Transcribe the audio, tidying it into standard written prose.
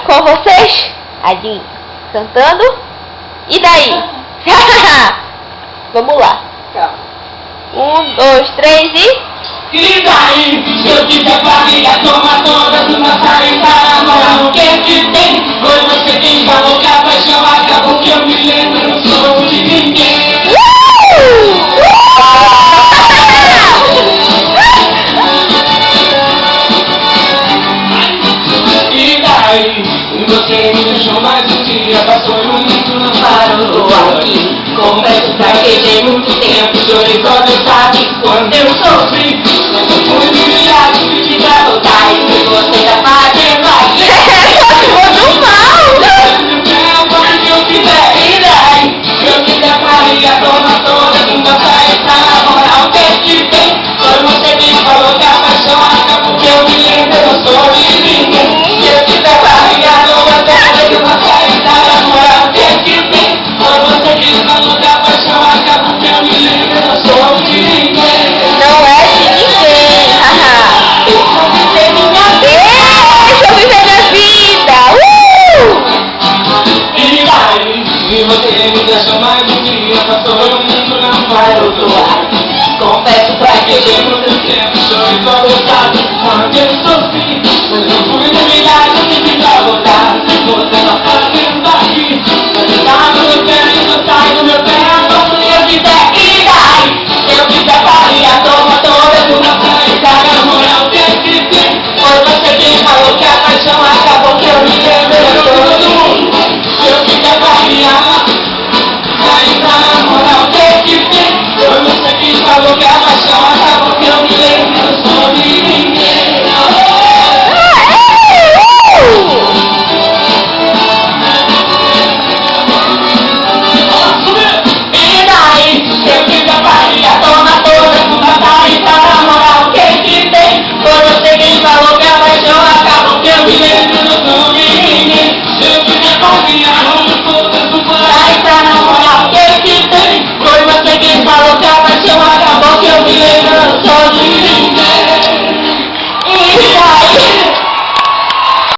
com vocês, Adinho, cantando. E daí? Vamos lá. 1, 2, 3 e... E daí? Se eu quiser família, toma todas uma saída na mão. O que tem? Hoje você tem valor, que a paixão acabou, que eu me lembro, não sou de ninguém. E daí? Você me deixou mais um dia, passou e o mundo não parou. Tô aqui, confesso pra que tem muito tempo.